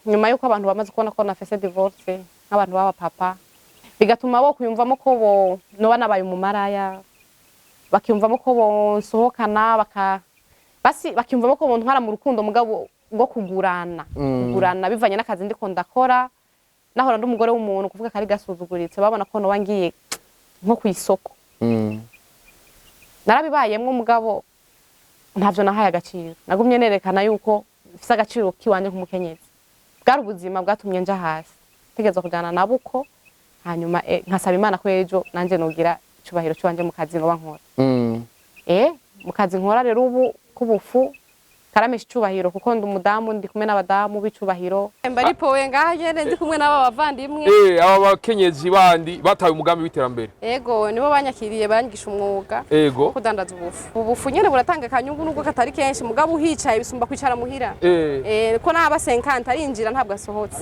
nyuma yuko abantu bamaze kubona ko nafese divorce nk'abantu baba papa bigatuma bo kuyumvamo ko bo no banabaye umumaraya bakiyumvamo ko bo nsohokana bakiyumvamo ko bo ntwara mu rukundo mugabo ngo kugurana bivanye n'akazi ndiko ndakora nahora ndi umugore w'umuntu kuvuga kari gasuzuguritse babona ko no wangiye nko kwisoko narabibayemwe mugabo ntavyo nahaye agaciro nagumye nerekana yuko mfise agaciro kiwanje nk'umukenyezi bwari ubuzima bwatumye nja hasi tegeza kujana nabuko hanyuma nkasaba Imana ko ejo nanje nogira icubahiro cyanje mu kazi no bankora mu kazi nkora rero ubu kubufu karamesha icubahiro kuko ndi umudamu ndi kumwe n'abadamu b'icubahiro mbari powe ngaje ndi kumwe n'aba bavandimwe aba bakenyezi bandi bataye umugambi w'iterambere yego nibo banyakiriye banyigisha umwuga kudandaza ubufu nyene buratanga kanyungu nubwo katari kenshi mugabo uhicaye bisumba kwicara muhira ko naba 50 arinjira ntabwo asohotse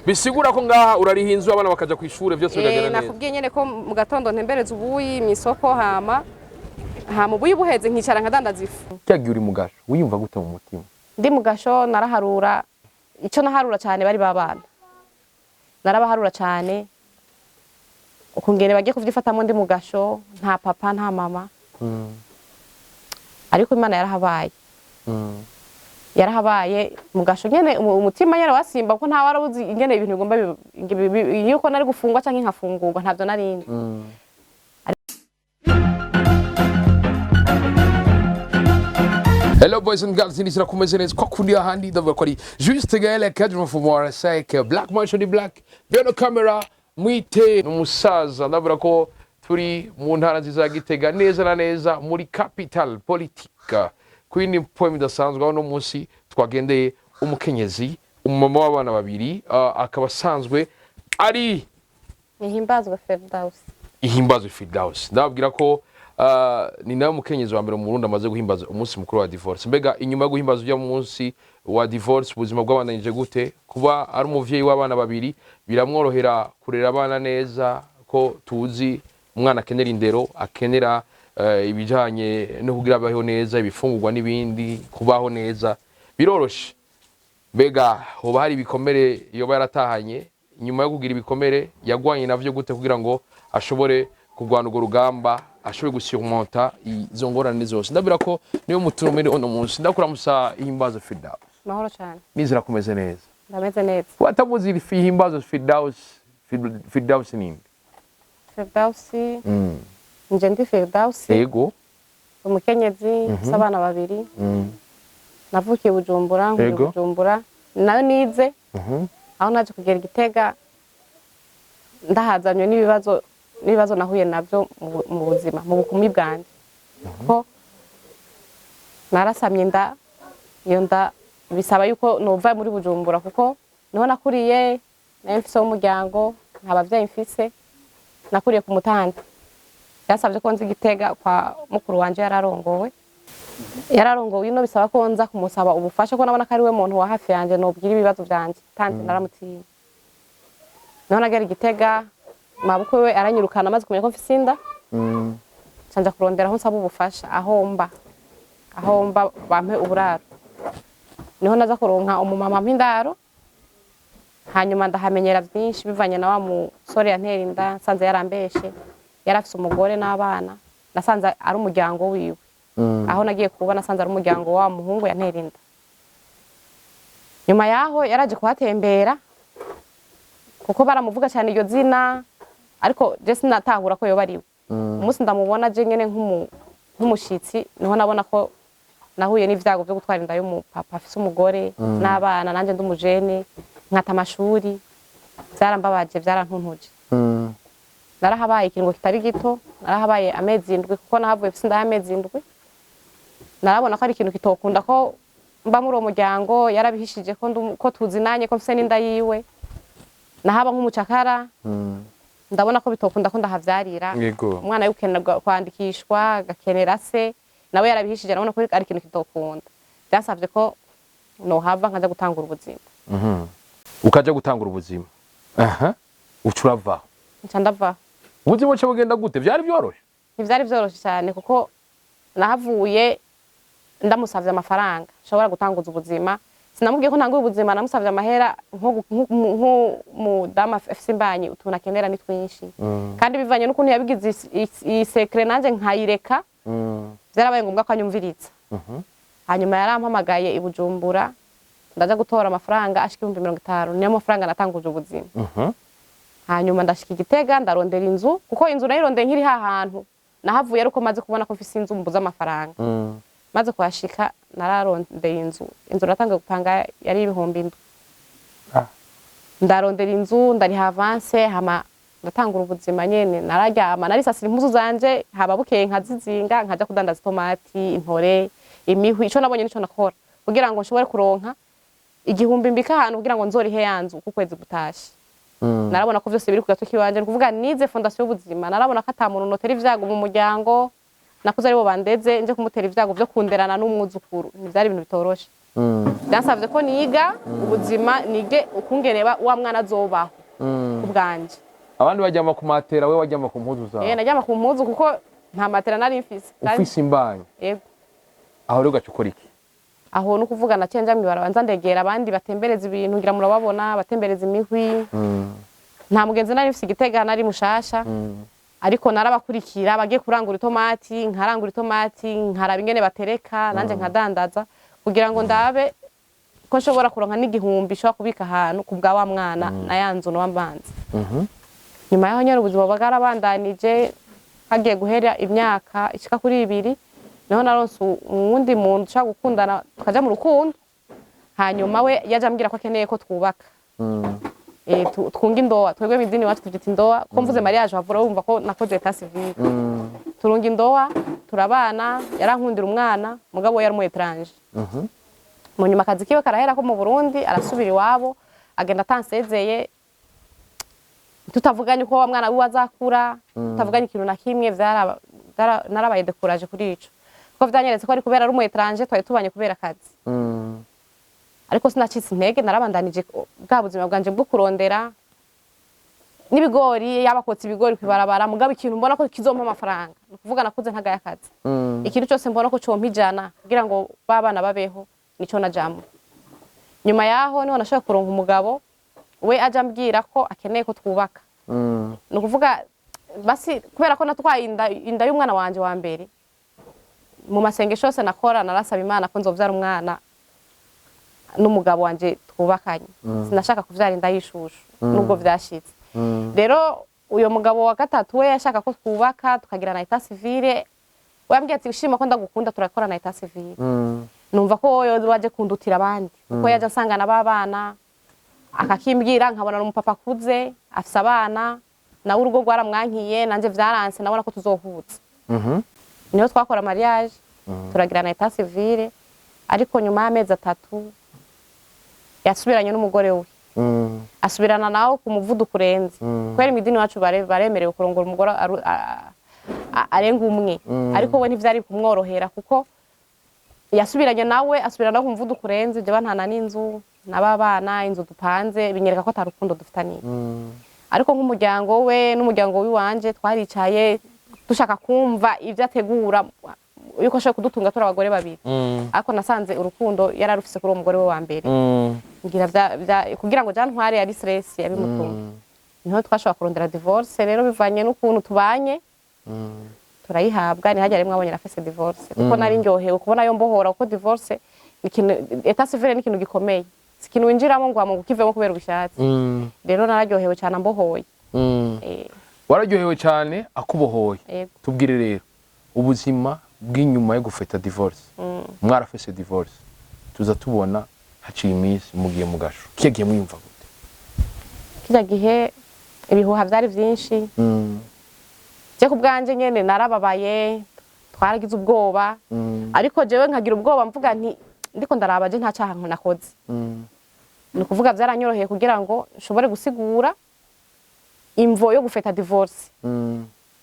bisigura ko ngaha urarihinzwe abana bakaja ku ishure byose biragenda neza nakubwiye nyene ko mu gatondo ntembereza ubuyi mu isoko hama ubuyi buheze nkicara nkadandaza ifu cyagiye uri mugasho wiyumva gute mu mutima ndi mugasho naraharura ico naharura cyane bari babana narabaharura cyane ukungene bagiye kuvyifatamo ndi mugasho nta papa nta mama ariko Imana yarahabaye mugasho nyene umutima nyene wasimba kuko nta warabuzi ingene ibintu bigomba yuko nari gufungwa canke nkafungurwa ntavyo narindi Hello boys and girls, ini sirakumeze neza kwa kundi ahandi ndavuga ko ari Juste Gaël cadre mfumo RSA Black Mansion Black beno camera mwite n'umusaza ndavuga ko turi mu ntara nziza ya Gitega neza na neza muri capital politique kwini point dasanzwe aho no munsi twagendeye umukenyezi umumama w'abana babiri akaba asanzwe ari Ihimbazwe Firdaus ndabwira ko ni nawe mukenyezi wa mbere mu Burundi amaze guhimbaza umunsi mukuru wa divorce mbega inyuma yo guhimbaza ujya munsi wa divorce ubuzima bw'abandanije gute kuba ari umuvyeyi w'abana babiri biramworohera kurera abana neza ko tuzi umwana akenera indero akenera ibijanye no kugira abaho neza ibifungurwa n'ibindi kubaho neza biroroshe mbega hoba hari ibikomere yoba yaratahanye inyuma yo kugira ibikomere yagwanye navyo gute kugira ngo ashobore kugwana urwo rugamba ashobore gusurmonta izo ngorane zose ndabira ko niyo mutumire ono munsi ndakuramusa Ihimbazo Firdaus mahoro cyane nizira kumeze neza ndameze neza watamuzi Ihimbazo Firdaus nini Firdaus nje ndi Firdaus yego umukenyezi sabana babiri navukiye Bujumbura nayo nize aho naje kugera Gitega ndahazanywe n'ibibazo nahuye navyo mu buzima mu bukumi bwanje ko narasamye iyo nda bisaba yuko nova muri Bujumbura kuko niho nakuriye nayo mfise umuryango nta bavyeyi mfise nakuriye ku Mutanda yasavye ko nzi Gitega kwa mukuru wanje yararongowe ino bisaba ko nza kumusaba ubufasha ko nabona ko ari we muntu wa hafi yanje nobwira ibibazo vyanje tante naramutinya niho nagera Gitega mabuko we aranyirukana amaze kumenya ko mfise inda canja kurondera aho nsaba ubufasha aho mba bampe uburaro niho naza kuronka umumama mpindaro hanyuma ndahamenyera byinshi bivanye na wa musore yantera inda nsanze yarambeshe yarafise umugore n'abana nasanze ari umuryango wiwe aho nagiye kuba nasanze ari umuryango wa muhungu yantera inda nyuma yaho yaraje kuhatembera kuko baramuvuga cyane iyo zina ariko je sinatahura ko yoba ariwe umunsi ndamubona je nyene nk'umushitsi niho nabona ko nahuye n'ivyago byo gutwara inda y'umupapa afise umugore n'abana nanje ndumujene nkata amashuri byarambabaje byarantuntuje narahabaye ikingo kitari gito narahabaye amezi 7 kuko nahavuye mfise inda y'amezi 7 narabona ko ari ikintu kitokunda ko mba muri uwo muryango yarabihishije ko tuzinanye ko mfise n'inda yiwe nahaba nk'umucakara ndabona ko bitokunda ko ndahavyarira umwana yukenera kwandikishwa gakenera se nawe yarabihishije nabona ko ari ikintu kitokunda byasavye ko no hava nkaja gutangura ubuzima ukaja gutangura ubuzima ucurava ndava ubuzima cyo bugenda gute byari byoroshe ntivyari byoroshe cyane kuko nahavuye ndamusavye amafaranga shobora gutanguza ubuzima sinamubwiye ko ntanguye ubuzima, namusavye amahera nk'umudamu afise imbanyi, utuntu akenera ni twinshi kandi bivanye n'ukuntu yabigize isekre nanje nkayireka, vyarabaye ngombwa ko anyumviriza. Hanyuma yarampamagaye i Bujumbura, ndaja gutora amafaranga ashika 50,000, niyo mafaranga natanguje ubuzima. Hanyuma ndashika Igitega ndarondera inzu, kuko inzu nayirondeye nkiri hahantu nahavuye ariko maze kubona ko mfise inzu mbuza amafaranga. Maze kuhashika nararondeye inzu natangiye gupanga yari 7,000. Ndarondera inzu ndariha avance, hama ndatangura ubuzima nyene, nararyama narisasira impuzu zanje, haba bukeye nkazizinga nkaja kudandaza itomati, intore, imihwi, ico nabonye nico nakora kugira ngo nshobore kuronka 1,000 mbika ahantu kugira ngo nzorihe yanzu ku kwezi gutashe. Narabona ko vyose biri ku gatoki wanje, kuvuga nize fondation y'ubuzima, narabona ko ata muntu notera ivyago mu muryango, nakuze aribo bandeze nje kumutera ivyago vyo kunderana n'umwuzukuru, ntivyari ibintu bitoroshe. Byansavye ko niga ubuzima, nige ukungene wa mwana azobaho ubwanje. Abandi bajyama ku matera, we wajyama ku mpuzu zawe? Najyama ku mpuzu kuko nta matera nari mfise. Ufise imbanyi? Yego. Aho rero gaca ukora iki? Aho nuko uvuga nacenja mwibarabanza ndegera abandi batembereza ibintu, ngira murababona batembereza imihwi. Nta mugenzi nari mfise Igitega, nari mushasha. Ariko narabakurikira bagiye kurangura itomati, nkarangura itomati, nkaraba ingene batereka, nanje nkadandaza kugira ngo ndabe ko nshobora kuronka n'1,000 shobora kubika ahantu kubwa wa mwana na yanzu no wambanze. Nyuma yaho nyene ubuzima bwarabandanije, hagiye guhera imyaka ishika kuri 2, naho naronse uwundi muntu ushaka gukundana tukaja mu rukundo. Hanyuma we yaje ambwira ko akeneye ko twubaka, twunga indoa. Twebwe midini wacu tuvyita indoa, ko mvuze mariage havura wumva ko nakoze etat civil. Turunga indoa, turabana, yarankundira umwana, mugabo yari mu étranger. Mu nyuma akazi kiwe karahera ko mu Burundi, arasubira iwabo, agenda atansezeye, tutavuganye ko wa mwana wiwe azakura, tutavuganye ikintu na kimwe. Narabaye découragé kuri ico, ko vyanyeretse ko ari kubera ari mu étranger, twari tubanye kubera akazi. Ariko sinacitse intege, narabandanije bwa buzima bwanje bwo kurondera n'ibigori, yabakotse ibigori kwibarabara, mugabo ikintu mbona ko kizompa amafaranga, nukuvuga nakuze ntagaye akazi. Ikintu cyose mbona ko compa ijana kugira ngo babana babeho, nico najambo. Nyuma yaho niho nashaka kuronka umugabo, we aje ambwira ko akeneye ko twubaka. Nukuvuga basi kubera ko natwaye inda y'umwana wanje wa mbere, mu masengesho yose nakora narasaba Imana ko nzovyara umwana n'umugabo wanje twubakanye. Sinashaka kuvyara inda y'ishushu nubwo vyashitse. Rero uyo mugabo wa gatatu we yashaka ko twubaka tukagirana etat civil. We ambwiye ati ushima ko ndagukunda turakorana etat civil. Numva ko waje kundutira abandi, kuko yaje asangana babana, akakimbwira nkabona n'umupapa kuze afise abana, nawe urugo rwaramwankiye, nanje vyaranse, nabona ko tuzohuza. Niho twakora mariage, turagirana etat civil. Ariko nyuma y'amezi 3 yasubiranye n'umugore we. Asubirana nawo ku muvuduko urenze. Kwera imidini wacu baremerewe kurongora umugore arenga umwe. Ariko we ntivyari kumworohera kuko yasubiranye nawe, asubirana ku muvuduko urenze, je bantana n'inzu, n'ababana, inzu dupanze, binyereka ko atarukundo dufitaniye. Ariko nk'umuryango we n'umuryango wiwanje twaricaye dushaka kumva ivyo ategura yuko ashaka kudutunga turi abagore babiri. Ariko nasanze urukundo yararufise kuri uwo mugore we wa mbere. Ngira kugira ngo jantware yari stress yabimutunga. Niho twashobora kurondera divorce. Rero bivanye n'ukuntu tubanye, turayihabwa. Ni hajya rimwe abonye afise divorce, kuko nari ndyohewe kubona yo mbohora, kuko divorce ikintu etat civil ni ikintu gikomeye, sikintu winjiramo ngo amungu kivemo kubera ubishatse. Rero nararyohewe cyane ambohoye. Wararyohewe cyane akubohoye. Tubwire rero ubuzima bw'inyuma yo gufeta divorce. Mwarafise divorce, tuza tubona haciye iminsi mugiye mu gasho. Kiya gihe mwiyumva gute? Kiya gihe ibihuha vyari vyinshi. Je kubwanje nyene narababaye, twaragize ubwoba. Ariko jewe nkagira ubwoba mvuga nti ndiko ndaraba je nta cyaha nakoze. Nukuvuga vyaranyoroheye kugira ngo nshobore gusigura imvo yo gufeta divorce.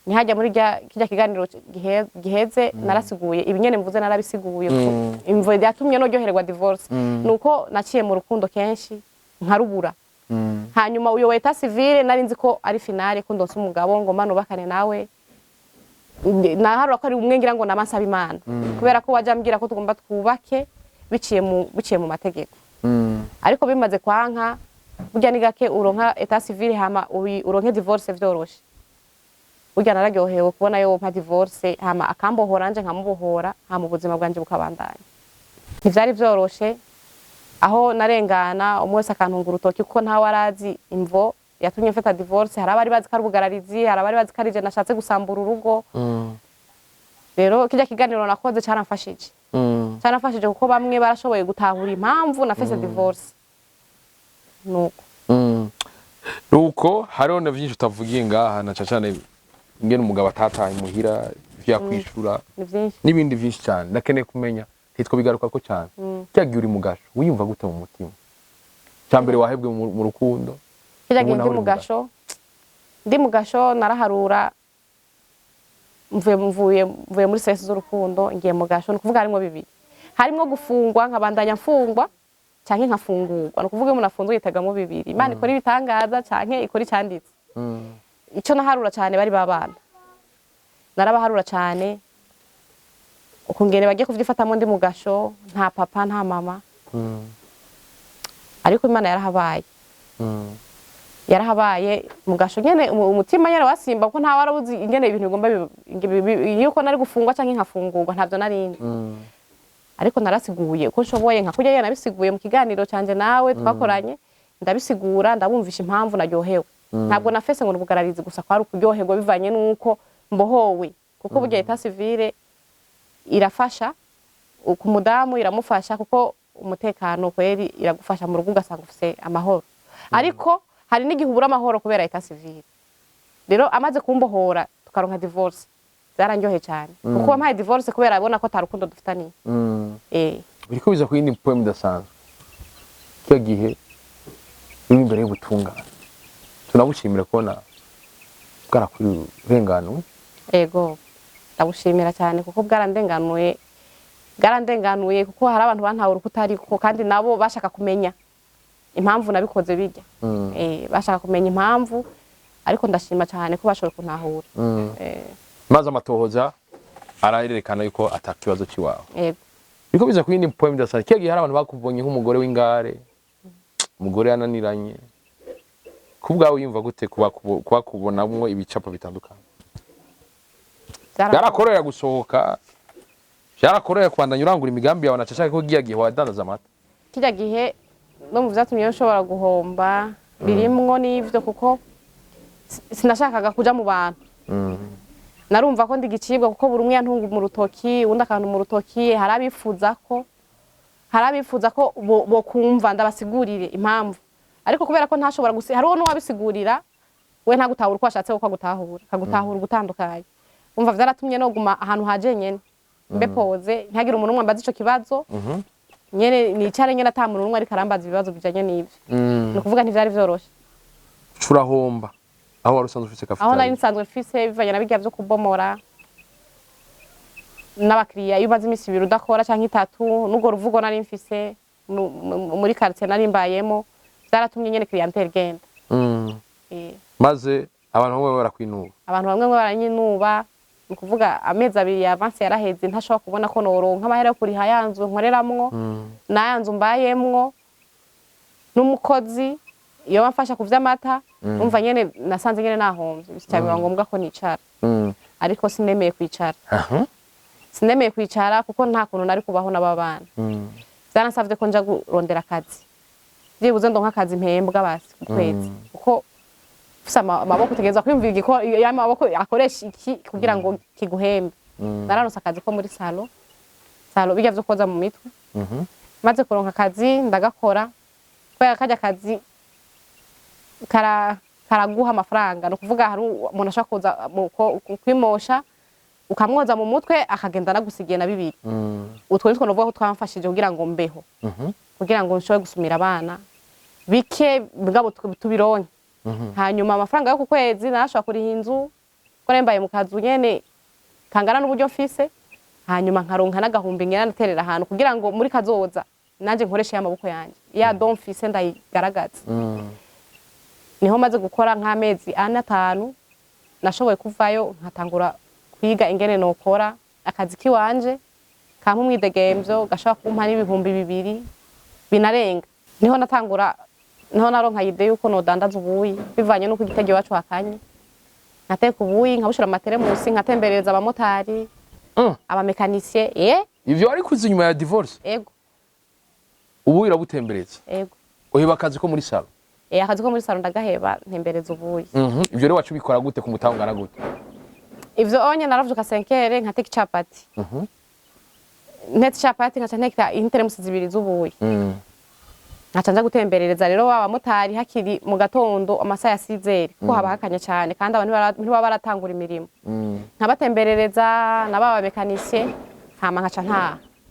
Nihajya muri kijya kiganiro giheze narasiguye ibinyene mvuze, narabisiguye imvo yatumye no ryoherwa divorce. Nuko naciye mu rukundo kenshi nkarubura. Hanyuma uyo wa etat civil nari nzi ko ari finale, ko ndonse umugabo ngo mano bakane nawe. Naharura ko ari umwe ngira ngo namansaba Imana, kubera ko waje ambwira ko tugomba twubake biciye mu mategeko. ariko bimaze kwanka burya ni gake uronka etat civil hama uronke divorce vyoroshe. Burya nararyohewe kubona yo mpa divorce hama akambohora nje nkamubohora hama ubuzima bwanje bukabandanya. Ntivyari vyoroshe aho narengana umwese akantungura urutoki kuko ntawe arazi imvo yatumye mfata divorce. Hari abari bazi ko ari ubugararizi, hari abari bazi ko ari je nashatse gusambura urugo. Rero kijya kiganiro nakoze caramfashije. Caramfashije kuko bamwe barashoboye gutahura impamvu nafese divorce. Nuko hariho na vyinshi utavugiye ngaha na cyane ingene umugabo atataye muhira vya kwishura n'ibindi vyinshi cyane ndakeneye kumenya hitwa bigaruka ko cyane cyagiye uri mugasho wiyumva gute mu mutima cyambere wahebwe mu rukundo cyagiye ndi mugasho naraharura mvuye muri stress z'urukundo ngiye mugasho no kuvuga harimo bibiri harimo gufungwa nkabandanya mfungwa canke nkafungurwa no kuvuga umuntu afunzwe yitegamo bibiri Imana ikora ibitangaza canke ikora icanditse ico naharura cyane bari babana narabaharura cyane ukungere bagiye kuvyifatamo ndi mugasho nta papa nta mama ariko Imana yarahabaye mugasho nyene umutima nyene wasimba ko nta warabuzi ingene ibintu bigomba yuko nari gufungwa canke nkafungurwa ntavyo narindi ariko narasiguye ko nshoboye nka kujya yana bisiguye mu kiganiro canje nawe twakoranye ndabisigura ndabumvisha impamvu naryohewe ntabwo nafese ngo nubugararizi gusa kwari ukuryoherwa bivanye nuko mbohowe kuko burya etat civile irafasha ku mudamu iramufasha kuko umutekano kweri iragufasha mu rugo ugasanga ufise amahoro ariko hari n'igihubura amahoro kubera etat civile rero amaze kumbohora tukaronka divorce zarangyohe cyane kuko wampaye divorce kubera abona ko tarukundo dufitaniye biriko biza ku yindi poem dasanzwe cyo gihe uri imbere y'ubutungane tunabushimira kubona bwarakuri urengano ego ndabushimira cyane kuko bwarandenganuye kuko hari abantu bantawe urukutari kuko kandi nabo bashaka kumenya impamvu nabikoze bijya bashaka kumenya impamvu ariko ndashima cyane ko bashoboye kuntahura maze amatohoza arayerekana yuko atakibazo kiwawe yego biko biza ku yindi poem dasanzwe cyo gihe hari abantu bakubonye nk'umugore w'ingare umugore yananiranye kubwawe yumva gute kuba kubonamwo ibicapo bitandukanye byarakorera gusohoka byarakorera kwandanya urangura imigambi yawe nacashaka ko giye wadandaza amata kijya gihe no mu vyatumye nshobora guhomba birimwo n'ivyo kuko sinashakaga kuja mu bantu narumva ko ndigicibwa kuko buri umwe yantunga mu rutoki undi akantu mu rutoki harabifuza ko bo kumva ndabasigurire impamvu ariko kubera ko ntashobora hariho n'uwabisigurira we ntagutahura uko ashatse uko agutahura gutandukanye umva vyaratumye no guma ahantu haje nyene mbe poze ntihagire umuntu umwe ambaza ico kibazo nyene nicare nyene ata muntu umwe ariko arambaza ibibazo bijanye n'ivyo no kuvuga ntivyari vyoroshe curahomba aho wari usanzwe ufise kafitari aho nari nsanzwe mfise bivanye na bijya vyo kubomora n'abakiriya iyo umaze imisi 2 udakora canke 3 n'ubwo ruvugo nari mfise muri quartier nari mbayemo byaratumye nyene clientele genda maze abantu bamwe baranyinuba ni kuvuga amezi 2 ya avance yaraheze ntashobora kubona ko noronka amahera yo kuriha yanzu nkoreramwo nayanzu mbayemwo n'umukozi iyo bamfasha kuvy'amata umva nyene nasanze nyene nahomvye bisicyabiba ngombwa ko nicara ariko sinemeye kwicara kuko nta kuntu nari kubaho n'ababana byanansavye ko nja kurondera akazi byibuze ndonka akazi mpembwa basi ku kwezi kuko ufise amaboko utegerezwa kwiyumvira ko ya maboko akoresha iki kugira ngo kiguhembe nararonse akazi ko muri salo bijya vyo koza mu mitwe maze kuronka akazi ndagakora kubera kajya akazi karaguha amafaranga no kuvuga hari umuntu ashaka kuza kwimosha ukamwoza mu mutwe akagenda nagusigiye na 2 utwo nitwo novuga ko twamfashije kugira ngo mbeho kugira ngo nshobore gusumira abana bike bwabo tubironke hanyuma amafaranga yo ku kwezi narashobora kuriha inzu ko nembaye mu kazu nyene kangana n'uburyo mfise hanyuma nkaronka n'agahumbi ngena naterera ahantu kugira ngo muri kazoza nanje nkoreshe y'amaboko yanje ya don mfise ndayigaragaza niho maze gukora nk'amezi 4-5 nashoboye kuvayo nkatangura kwiga ingene nokora akazi kiwanje kampa umwidegemvyo gashobora kumpa n'ibihumbi 2 binarenga niho natangura niho naronka ide yuko nodandaza ubuyi bivanye nuko igitege wacu hakanye nkateka ubuyi nkabushira amateremusi nkatembereza abamotari abamekanisye ivyo wari kuzi nyuma ya divorce ego ubuyi urabutembereza ego uheba akazi ko muri salo akazi ko muri salo ndagaheba ntembereza ubuyi ivyo rero wacu bikora gute ku mutangana gute ivyo onye naravuka 5h nkateka chapati ntetse chapati nkaca nteka interemusi zibiri z'ubuyi nkaca nja gutemberereza rero abamotari hakiri mu gatondo amasaha ya 6h ko haba hakanye cyane kandi abantu ntibaba baratangura imirimo nkabatemberereza nababa mekanisye hama nkaca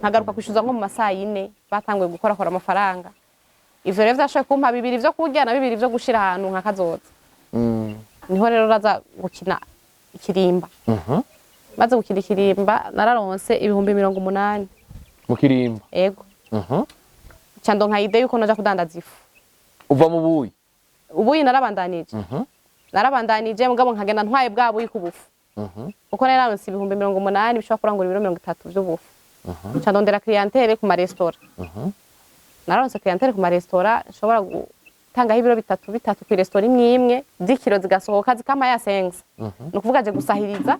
nkagaruka kwishuza nko mu masaha 4 batanguye gukora amafaranga ivyo rero vyashoye kumpa bibiri vyo kurya na bibiri vyo gushira ahantu nkakazoza niho rero raza gukina ikirimba maze gukina ikirimba nararonse ibihumbi 80 mu kirimba ego cyando nka ide yuko naja kudandaza ifu uva mu buyi ubuyi narabandanije mugabo nkagenda ntwaye bwa buyi ku bufu uko nararonse ibihumbi 80 bishobora kurangura ibiro 30 by'ubufu cyando ndera clientele ku ma restaurant naronse clientele ku ma restaurant nshobora gutangaho ibiro bitatu ku restaurant imwe z'ikiro zigasohoka zikama ya sense no kuvuga je gusahiriza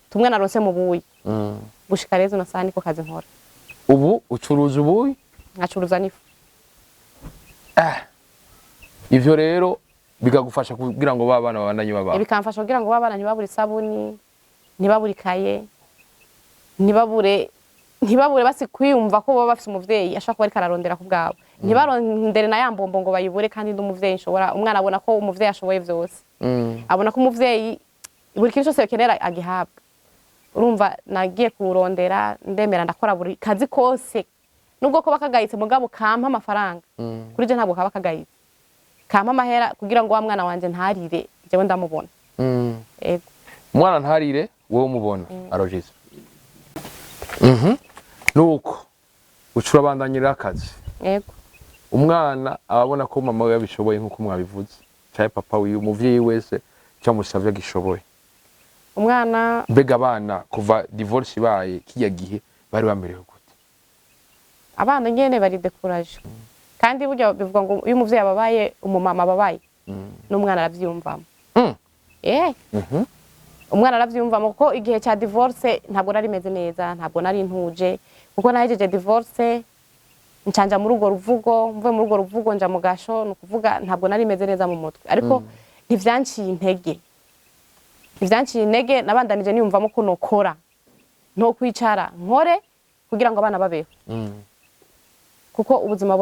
tumwe naronse mu buyi gushika rezo na sani ko kazi nkora ubu ucuruza ubuyi ngacuruza n'ifu ivyo rero bigagufasha kugira ngo babana babandanye baba bikamfasha kugira ngo babana ntibabure isabuni ntibabure ikaye ntibabure basi kwiyumva ko baba bafite umuvyeyi ashaka kuba ari kararondera ku bwabo ntibarondere na yambombo ngo bayibure kandi ndumuvyeyi nshobora umwana abona ko umuvyeyi ashoboye vyose abona ko umuvyeyi buri kintu cyose yokenera agihabwa urumva nagiye kurondera ndemera ndakora buri kazi kose nubwo ko bakagayitse mugabo kampa amafaranga kuri je ntabwo kaba kagayitse kampa amahera kugira ngo wa mwana wanje ntarire jewe ndamubona ego mwana ntarire wowe mubona arogeze nuko ucura bandanyira akazi ego umwana ababona ko mama we yabishoboye nkuko mwabivuze cyaye papa wiwe umuvyeyi wese cyamusavye agishoboye umwana mbega abana kuva divorce ibaye kiya gihe bari bamerewe gute abana nyene bari découragé kandi burya bivuga ngo uyu muvyeyi ababaye umumama ababaye n'umwana aravyumvamo umwana aravyumvamo kuko igihe cya divorce ntabwo nari meze neza ntabwo nari ntuje kuko nahejeje divorce ncanja muri urwo ruvugo mvuye muri urwo ruvugo nja mu gasho no kuvuga ntabwo nari meze neza mu mutwe ariko ntivyanciye intege nabandanije niyumvamo ko nokora no kwicara nkore kugira ngo abana babeho kuko ubuzima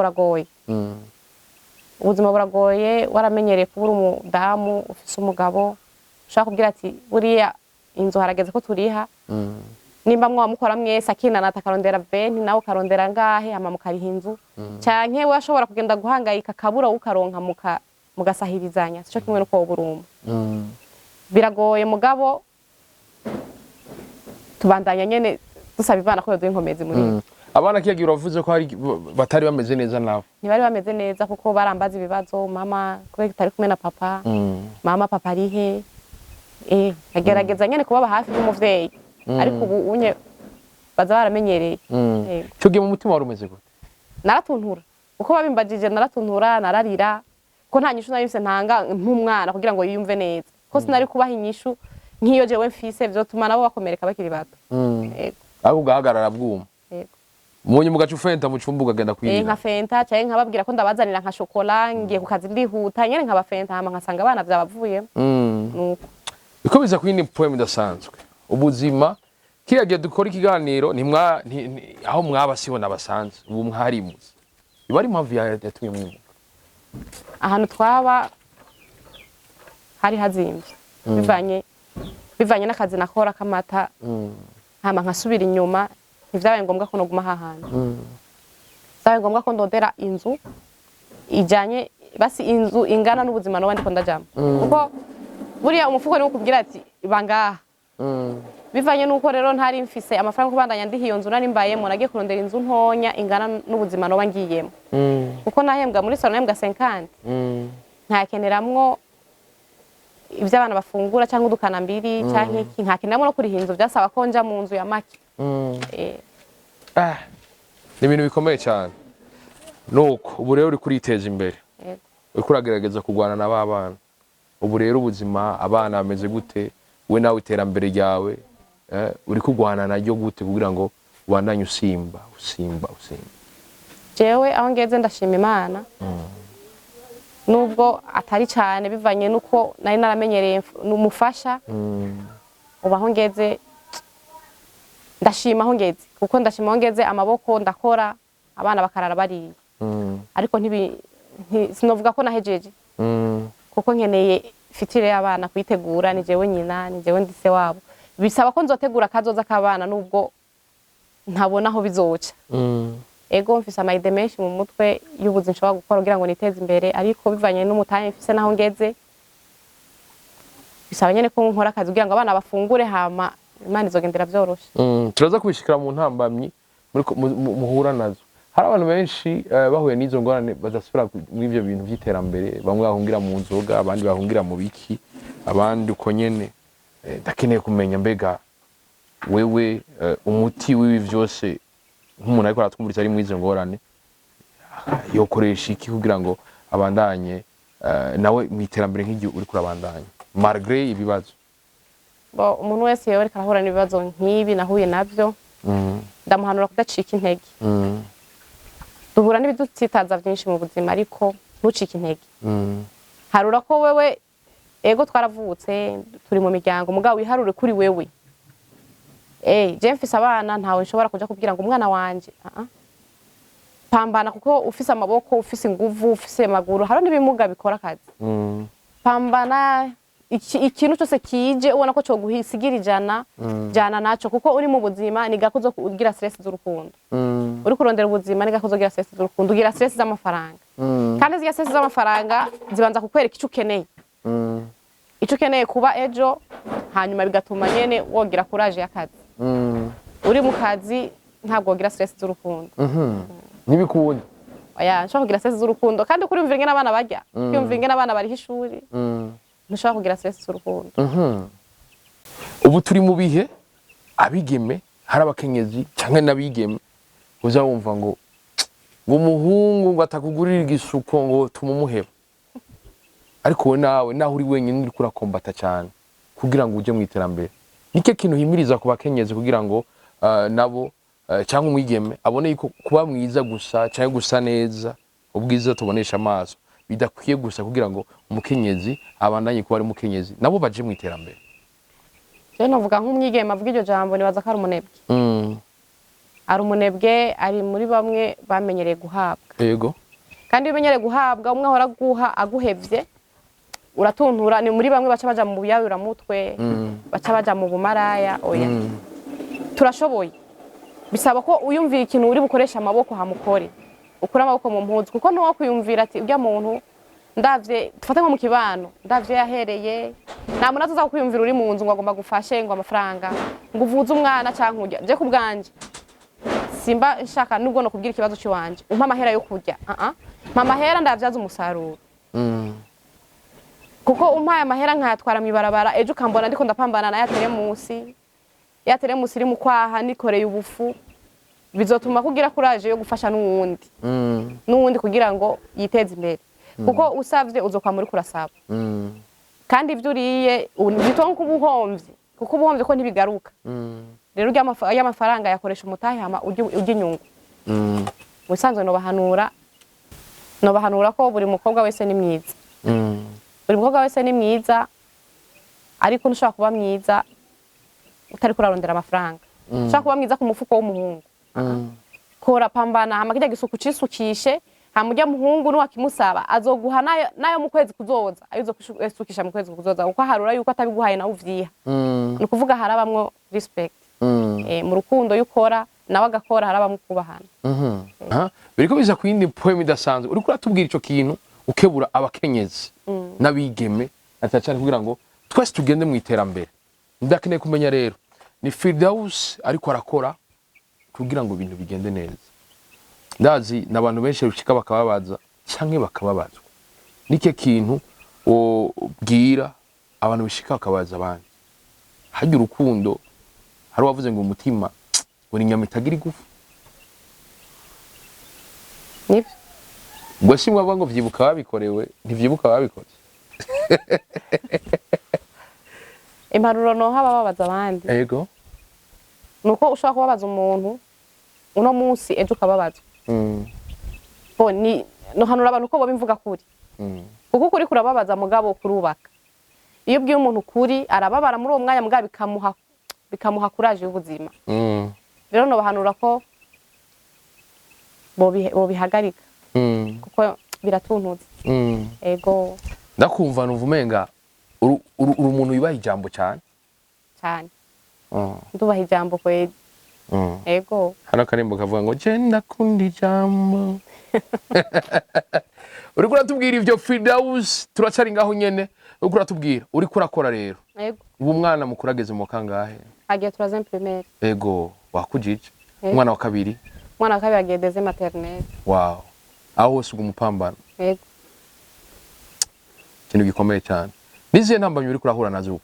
buragoye waramenyereye kubura umudamu ufise umugabo ushaka kubwira ati buriya inzu harageze ko turiha nimba mwamukora mwese akinana atakarondera benti nawe ukarondera ngahe hama mukariha inzu canke we ashobora kugenda guhangayika kabura ukaronka mugasahirizanya sico kimwe nuko buruma biragoye mugabo tubandanya nyene dusaba Imana ko yoduha inkomezi muri abana kiyagira uvuze ko hari batari bameze neza nabo ntibari bameze neza kuko barambaza ibibazo mama kubera kitari kumwe na papa mama papa arihe agerageza nyene kubaba hafi y'umuvyeyi ariko ubu unye baza baramenyereye cyo gihe mu mutima wari umeze gute naratuntura uko babimbajije naratuntura nararira ko nta nyishu nayise ntanga nk'umwana kugira ngo yiyumve neza ko sinari kubaha inyishu nk'iyo jewe mfise vyotuma nabo bakomereka bakiri bato ahubwo ugahagarara bwuma munye mugaca ufenta mu cumba ugagenda kwirira nka fenta cyane nkababwira ko ndabazanira nka chocolat ngiye ku kazi ndihuta nyene nkabafenta hama nkasanga abana byabavuye nuko bikomeza kwindi poem idasanzwe ubuzima kiriya gihe dukora ikiganiro aho mwaba sibona basanze ubu mwarimuze iba ari impamvu yatumye mwimuka ahantu twaba hari hazimvye bivanye n'akazi nakora kamata hama nkasubira inyuma ntivyabaye ngombwa ko noguma hahandi vyabaye ngombwa ko ndondera inzu ijanye basi inzu ingana n'ubuzima noba ndiko ndajamo kuko buriya umufuko ni ukubwira ati bangaha bivanye nuko rero ntari mfise amafaranga kubandanya ndi hiyo nzu nari mbayemo nagiye kurondera inzu ntonya ingana n'ubuzima noba ngiyemo kuko nahembwa muri salon nahembwa 50 ntakeneramwo ivy'abana bafungura cyangwa udukana mbiri cyangwa iki ntakeneramwo no kuri hinzu byasaba ko nja mu nzu ya make ni ibintu bikomeye cyane nuko ubu rero uri kuriteza imbere Yego. uriko uragerageza kurwana na ba bana ubu rero ubuzima abana bameze gute we nawe iterambere ryawe uri kurwana naryo gute kugira ngo ubandanye usimba jewe aho ngeze ndashima Imana nubwo atari cyane bivanye nuko nari naramenyereye numufasha ubu aho ngeze ndashima aho ngeze kuko ndashima aho ngeze amaboko ndakora abana bakarara bariye ariko sinovuga ko nahejeje kuko nkeneye fitire y'abana kuyitegura ni jewe nyina ni jewe ndise wabo bisaba ko nzotegura kazoza k'abana nubwo ntabona aho bizoca ego mfise amayide menshi mu mutwe y'ubuzi nshobora gukora kugira ngo niteze imbere ariko bivanye n'umutahe mfise naho ngeze bisaba nyene ko nkora akazi kugira ngo abana bafungure hama Imana izogendera vyoroshe turaza kubishikira mu ntambamyi muhura nazo hari abantu benshi bahuye n'izo ngorane badasubira muri ivyo bintu vy'iterambere bamwe bahungira mu nzoga abandi bahungira mu biki abandi uko nyene ndakeneye kumenya mbega wewe umuti w'ibi vyose nk'umuntu ariko aratwumviriza ari muri izo ngorane yokoresha iki kugira ngo abandanye nawe mu iterambere nk'igihe uri kurabandanya malgré ibibazo umuntu wese yewe ariko arahura n'ibibazo nk'ibi nahuye navyo ndamuhanura kudacika intege duhura n'ibidutsitaza byinshi mu buzima ariko ntucike intege harura ko wewe ego twaravutse turi mu miryango mugabo wiharure kuri wewe je mfise abana ntawe nshobora kuja kubwira ngo umwana wanje pambana kuko ufise amaboko ufise inguvu ufise amaguru hari n'ibimuga bikora akazi pambana ikintu cyose kije ubona ko cyo guhisigira jana naco kuko uri mu buzima ni gakozo kugira stress z'urukundo uri kurondera ubuzima ni gakozo kugira stress z'urukundo ugira stress z'amafaranga kandi ziya stress z'amafaranga zibanza kukwereka icyo ukeneye icyo ukeneye kuba ejo hanyuma bigatuma nyene wogira courage y'akazi uri mu kazi ntabwo wogira stress z'urukundo nibikundi oya nshaka kugira stress z'urukundo kandi kuri umvira ngena abana barya umvira ngena abana bari hishuri nshaka kugira stress z'urukundo ubu turi mu bihe abigeme hari abakenyezi canke nabigeme uza wumva ngo umuhungu ngo atakugurira igisuko ngo tumumuheba ariko we nawe naho uri wenyine uri kurakombata cyane kugira ngo uje mu iterambere nike kintu himiriza ku bakenyezi kugira ngo nabo cyangwa umwigeme abone yuko kuba mwiza gusa cyangwa gusa neza ubwiza tubonesha amaso bidakwiye gusa kugira ngo umukenyezi abandanye kuba ari umukenyezi nabo baje mu iterambere rero navuga nk'umwigeme avuga iryo jambo nibaza ko ari umunebwe ari umunebwe ari muri bamwe bamenyereye guhabwa yego kandi iyo umenyereye guhabwa umwe ahora guha aguhevye uratuntura ni muri bamwe baca baja mu buyawira mutwe baca baja mu bumaraya oya turashoboye bisaba ko uyumvira ikintu uri bukoresha amaboko hamukore ukura amaboko mu mpuzu kuko ntuwo kuyumvira ati urya muntu ndavye tufate nko mu kibano ndavye yahereye nta muntu azaza kuyumvira uri mu nzu ngo agomba gufashe ngo amafaranga ngo uvuze umwana canke urya je kubganje simba nshaka nubwo no kubwira ikibazo cy'wanje umpa amahera yo kurya mpa amahera ndavyaza umusaruro kuko umpaye amahera nkayatwara mwibarabara ejo ukambona ndiko ndapambana na ya teremusi iri mu kwaha nikoreye ubufu bizotuma kugira courage yo gufasha n'uwundi kugira ngo yiteze imbere kuko usavye uzokwa muri kurasaba kandi ivyo uriye bitonka ubuhomvye kuko ubuhomvye ko ntibigaruka rero urya amafaranga yakoresha umutahe hama urya inyungu ubusanzwe nobahanura ko buri mukobwa wese ni mwiza buri mukobwa wese ni mwiza ariko ntushobora kuba mwiza utari kurarondera amafaranga ushobora kuba mwiza ku mufuko w'umuhungu kora pambana hama kirya gisuku cisukishe hama urya muhungu nuwakimusaba azoguha nayo mu kwezi kuzoza ayuzokwisukisha mu kwezi kuzoza kuko harura yuko atabiguhaye nawe uvyiha ni ukuvuga harabamwo respect mu rukundo y'ukora nawe agakora harabamwo kubahana biriko biza ku yindi poem idasanzwe uriko uratubwira ico kintu ukebura abakenyezi n'abigeme atacane kugira ngo twese tugende mu iterambere ndakeneye kumenya rero ni Firdaus ariko arakora kugira ngo ibintu bigende neza ndazi n'abantu benshi rushika bakababaza canke bakababazwa nike kintu ubwira abantu bishika bakabaza abandi hajya urukundo hari wavuze ngo umutima uri nyama itagira igufu ngo simwe ngo vyibuka babikorewe ntivyibuka babikoze. impanuro no haba babaza abandi Yego. nuko ushaka kubabaza umuntu uno munsi ejo ukababaza bo ni no hanura abantu ko bo bimvuga kuri kuko kuri kurababaza mugabo kurubaka iyo ubwiye umuntu kuri arababara muri uwo mwanya mugabo bikamuha courage y'ubuzima rero no bahanura ko bo bihagarika kuko biratuntuza ego ndakumva numva umenga uri umuntu yubaha ijambo cyane ndubaha ijambo kweli ego hano akarembo kavuga ngo je ndakunda ijambo uriko uratubwira ivyo Firdaus turacari ngaho nyene uriko uratubwira uriko urakora rero ego ubu mwana mukuru ageze mu kangahe agiye troisième primaire ego wakujije umwana wa kabiri agiye deuxième maternelle wow aho hose umupambano ego ikintu gikomeye cyane niziye ntambamye uriko urahura nazo ubu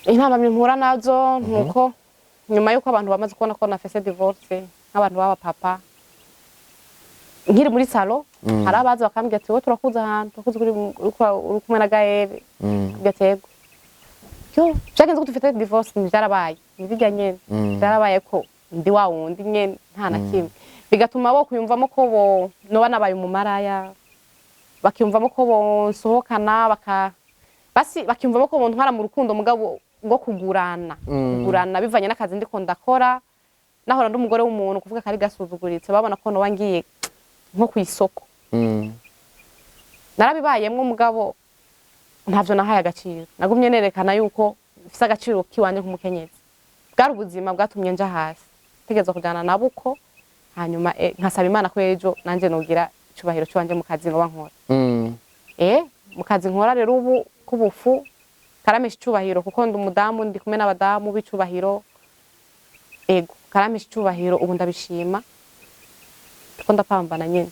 intambamye mpura nazo nuko nyuma yuko abantu bamaze kubona ko nafese divorce nk'abantu baba papa nkiri muri salo hari abaza bakambwira ati wowe turakuza ahantu turakuza uri kumwe na Gaël gatego yo byagenze ko dufite divorce byarabaye nibijya nyene byarabaye ko ndi wa wundi nyene nta na kimwe bigatuma bo kuyumvamo ko bo no banabaye umumaraya bakiyumvamo ko bo nsohokana bakiyumvamo ko bo ntwara mu rukundo mugabo ngo kugurana bivanye n'akazi ndiko ndakora nahora ndi umugore w'umuntu kuvuga kari gasuzuguritse babona ko no wangiye nko kwisoko narabibayemwe mugabo ntavyo nahaye agaciro nagumye nerekana yuko mfise agaciro kiwanje nk'umukenyezi bwari ubuzima bwatumye nja hasi tegeza kujana nabuko hanyuma nkasaba Imana ko ejo nanje nogira icubahiro cyanje mu kazi ngo bankora mu kazi nkora rero ubu kubufu karamesha icubahiro kuko ndi umudamu ndi kumwe n'abadamu b'icubahiro ego karamesha icubahiro ubu ndabishima kuko ndapambana nyene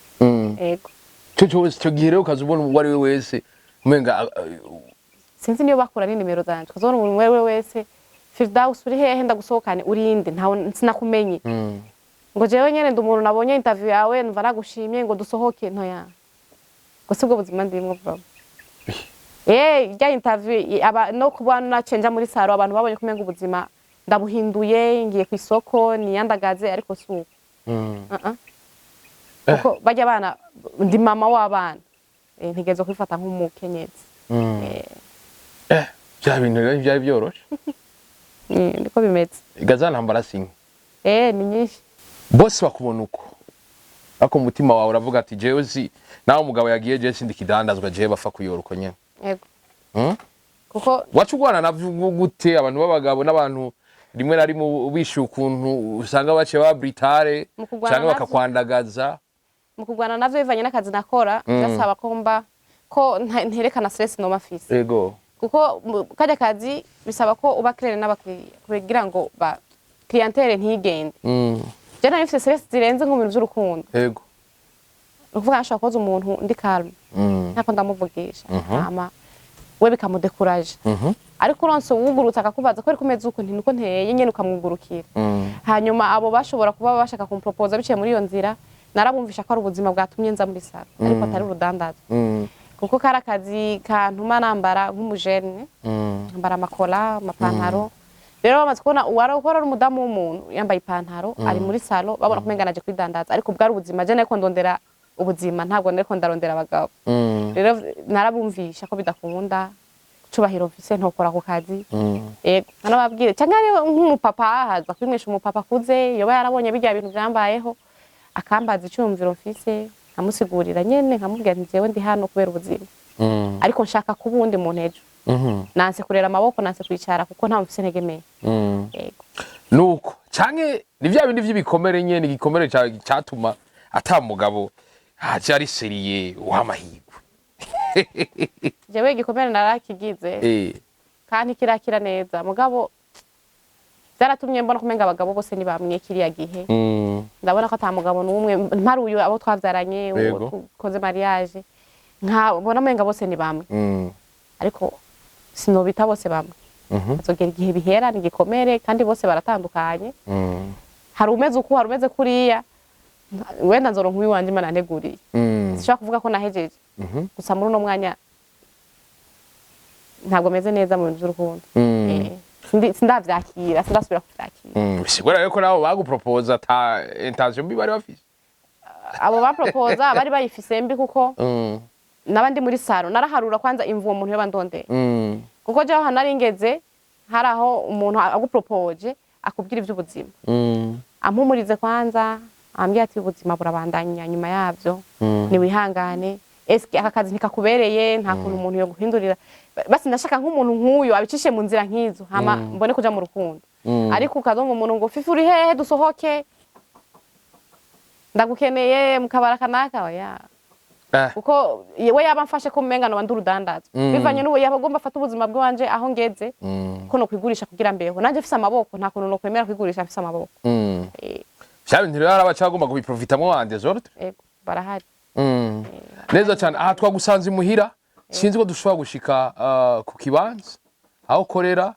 ego cyo gihe rero ukazubona uwo ari we wese umenga sinzi niyo bakura ni nimero zanje ukazubona umuntu wewe wese Firdaus uri hehe ndagusohokane urinde nta sinakumenye ngo jewe nyene ndi umuntu nabonye interview yawe numva nagushimye ngo dusohoke ntoya ngo sibwo buzima ndimwe baba ya interview aba no kubana cenja muri saro abantu babonye kumenga ubuzima ndabuhinduye ngiye ku isoko niyandagaze ariko suko kuko bajya abana ndi mama w'abana ntigezo kwifata nk'umukenyezi bya bintu rero byari byoroshe ndiko bimeze igazantambara sinye ni nyinshi bose bakubona uko ako umutima wawe uravuga ati jewe si nawe umugabo yagiye je sindi kidandazwa je bafa kuyora uko nyene yego kuko wacugwana navyo gute abantu b'abagabo n'abantu rimwe na rimwe ubisha ukuntu usanga bace ba britare cyangwa bakakwandagaza mu kugwana navyo bivanye n'akazi nakora gasaba ko nterekana stress no mafisi yego kuko kajya kazi bisaba ko uba clair n'abakiriya kugira ngo ba clientele ntigende je nari mfite stress zirenze nko ibintu by'urukundo yego ukuvuga nshaka koza umuntu ndi calme ntako ndamuvugisha ama we bikamudekuraje ariko uronse wugurutse akakubaza ko ari kumeze uko ntinuko nteye nyene ukamwugurukira hanyuma abo bashobora kuba bashaka kumpropose biciye muri iyo nzira narabumvisha ko ari ubuzima bwatumye nza muri saro ariko atari urudandazo kuko kara kazi kantuma nambara nk'umujene nambara amakola amapantaro rero bamaze kubona uwarakora umudamu w'umuntu yambaye ipantaro ari muri salo babona kumenga naje kwidandaza ariko bwari ubuzima je nariko ndondera ubuzima ntabwo nariko ndarondera abagabo rero narabumvisha ko bidakunda cubahiro mfise ntokora ku kazi yego nanababwire cyangwa nk'umupapa ahaza kwimwesha umupapa kuze yoba yarabonye bijya bintu byambayeho akambaza icyumviro mfise nkamusigurira nyene nkamubwira nti jewe ndi hano kubera ubuzima ariko nshaka kubundi mu ntejo nanse kurera amaboko nanse kwicara kuko nta mfise ntegemeye yego nuko canke ni vya bindi vy'ibikomere nyene igikomere cyatuma atamugabo haje ari seriye w'amahirwe jewe igikomere narakigize kandi kirakira neza mugabo byaratumye mbona kumenga abagabo bose ni bamwe kiriya gihe ndabona ko atamugabo n'umwe mparuye abo twavyaranye koze mariage nkabona menga bose ni bamwe ariko sinobita bose bamwe azogera igihe bihera ni gikomere kandi bose baratandukanye hari umeze uko hari umeze kuriya wenda nzoronka uwiwanje Imana yanteguriye sinshaka kuvuga ko nahejeje gusa muri uno mwanya ntabwo meze neza mu bintu by'urukundo sindavyakira sindasubira kuvyakira bisigura rero ko nabo bagupropose ata intention mbi bari bafise abo baproposa bari bayifise mbi kuko nabandi muri saro naraharura kwanza imvuwo umuntu yabandondeye kuko je aho naringeze haraho umuntu agupropose akubwira ivy'ubuzima ampumurize kwanza ambwiye ati ubuzima burabandanya nyuma yavyo ni wihangane eske aka kazi ntikakubereye nta kuntu umuntu yo guhindurira basi ndashaka nk'umuntu nk'uyo abicishe mu nzira nk'izo hama mbone kuja mu rukundo ariko ukazonga umuntu ngo fifi uri hehe dusohoke ndagukeneye mukabara kanaka oya kuko we yaba mfashe ko mmenga no bandurudandaza bivanye n'uwo yabagomba afata ubuzima bwanje aho ngeze ko no kwigurisha kugira mbeho nanje afise amaboko nta kuntu no kwemera kwigurisha afise amaboko cyabintu rero abacagomba kubiprofitamwo ande zorte barahari neza cyane aha twagusanze imuhira sinzi ko dushobora gushika ku kibanza aho korera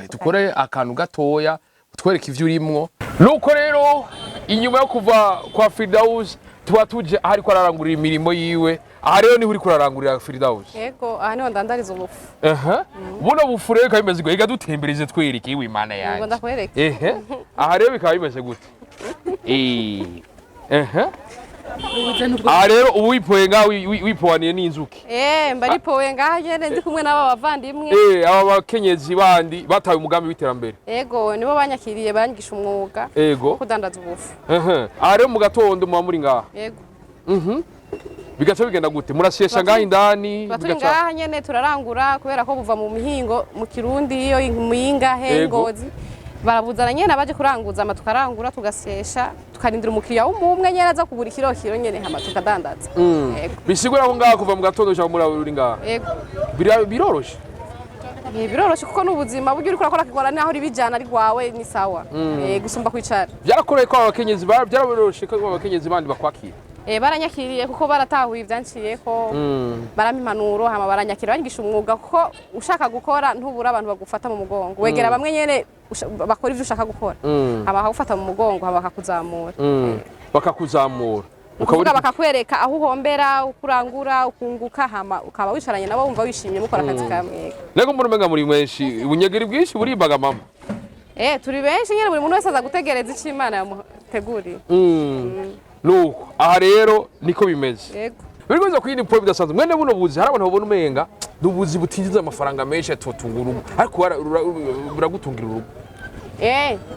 dukore akantu gatoya utwereka ivyo urimwo nuko rero inyuma yo kuva kwa Firdaus tuba tuje ahari ko ararangurira imirimo yiwe aha rero niho uri kurarangurira Firdaus yego aha niho ndandariza ubufu buno bufu rero kabimeze ngo ega dutembereze twereke iwe Imana yanjye ngo ndakwereke aha rero bikaba bimeze gute aha rero ubu wipoye ngaho wipowaniye n'inzuki mbaripoye ngaho nyene ndi kumwe n'aba bavandimwe aba bakenyezi bandi batawe umugambi w'iterambere yego nibo banyakiriye banyigisha umwuga wo kudandaza ubufu aha rero mu gatondo muba muri ngaha yego bigaca bigenda gute murashesha ngaho indani turi ngaha nyene turarangura kubera ko buva mu mihingo mu Kirundi iyo muyinga hengozi barabuzana nyene abaje kuranguza ama tukarangura tugasesha tukarindira umukiriya w'umwe nyene aza kugura ikiro nyene hama tukadandaza bisigura ko ngaha kuva mu gatondo cyangwa muri uri ngaha yego biroroshe biroroshe kuko n'ubuzima buryo uri kurakora kigora naho ribijana ari gwawe ni sawa gusumba kwicara byarakoreye ko abakenyezi byaroroshe ko abakenyezi bandi bakwakira baranyakiriye kuko baratahuye ivyanciyeko barama impanuro hama baranyakira banyigisha umwuga kuko ushaka gukora ntubura abantu bagufata mu mugongo wegera bamwe nyene bakora ivyo ushaka gukora hama bakagufata mu mugongo hama bakakuzamura ukavuga bakakwereka aho uhombera ukurangura ukunguka hama ukaba wicaranye nabo wumva wishimye mukora akazi kamwe nego murumenga muri mwenshi ubunyegeri bwinshi burimbaga mama turi benshi nyene buri muntu wese aza gutegereza ico Imana yamuteguriye nuko aha rero niko bimeze yego birigeze kuyindi point bidasanzwe mwene buno buzi hari abantu babona umenga dubuzi butinjiza amafaranga menshi atotungura urugo ariko buragutungira urugo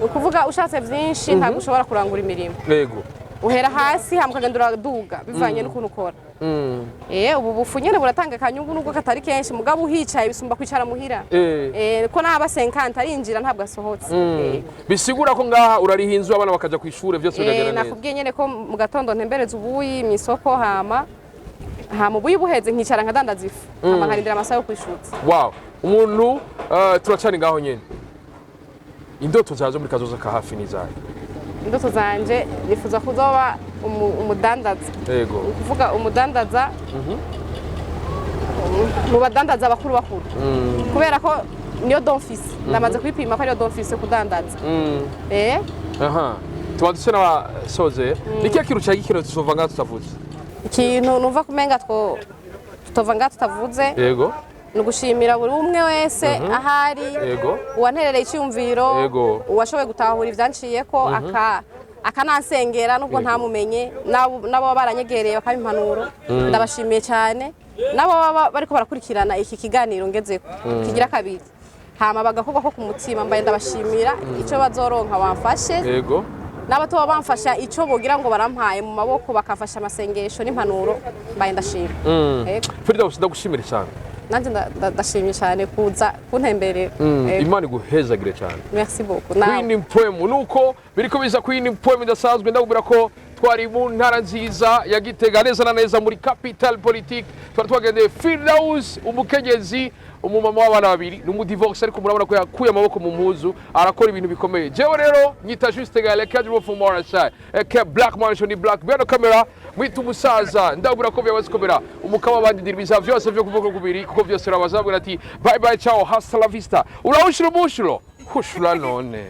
ukuvuga ushatse byinshi ntabwo ushobora kurangura imirimo yego uhera hasi hama ukagenda uraduga bivanye n'ukuntu ukora ubu bufu nyene buratanga akanyungu nubwo katari kenshi mugabo uhicaye bisumba kwicara muhira ko naba 50 arinjira ntabwo asohotse bisigura ko ngaha urariha inzu abana bakaja kw'ishure byose biragenda neza nakubwiye nyene ko mu gatondo ntembereza ubuyi mu isoko hama ubuyi buheze nkicara nkadandaza ifu hama nkarindira amasaha yo kwishutsa wow umuntu turacana ngaho nyene indoto zazo muri kazoza ka hafi nizaye indoto zanje nifuza kuzoba umudandaza yego ukuvuga umudandaza mu badandaza bakuru kubera ko niyo donfisi ndamaze kwipima ko ariyo donfisi kudandaza tuba dusa n'abasoze nikiya kintu cya gikiro tuzova ngaha tutavuze ikintu numva kumenga tutova ngaha tutavuze yego nugushimira buri umwe wese ahari uwanterereye icyumviro uwashoboye gutahura ivyanciyeko akanansengera nubwo ntamumenye nabo baranyegereye bakabimpanuro ndabashimiye cyane nabo bariko barakurikirana iki kiganiro ngezeko kigira kabiri hama bagakorwa ko ku mutima mbaye ndabashimira ico bazoronka bamfashe n'abatoba bamfasha ico bogira ngo barampaye mu maboko bakafasha amasengesho n'impanuro mbaye ndashima Firdaus ndagushimira cyane nanje ndashimye cyane kuza kuntemberera Imana iguhezagire cyane merci beaucoup Queen Poem nuko biriko biza Queen Poem idasanzwe ndakubwira ko twari mu ntara nziza ya Gitega neza na neza muri capital politique twari twagendeye Firdaus umukenyezi umumama w'abana babiri n'umudivorce ariko murabona ko yakuye amaboko mu mpuzu arakora ibintu bikomeye jewe rero nyita Juste Gale Cadre for more side ke Black Mansion ni Black behind the camera mwita umusaza ndabura ko byabaze komera umukaba abandi dirbiza vyose byo kuvuga kubiri kuko byose rabazabwira ati bye bye ciao hasta la vista urahushira umushuro hushura none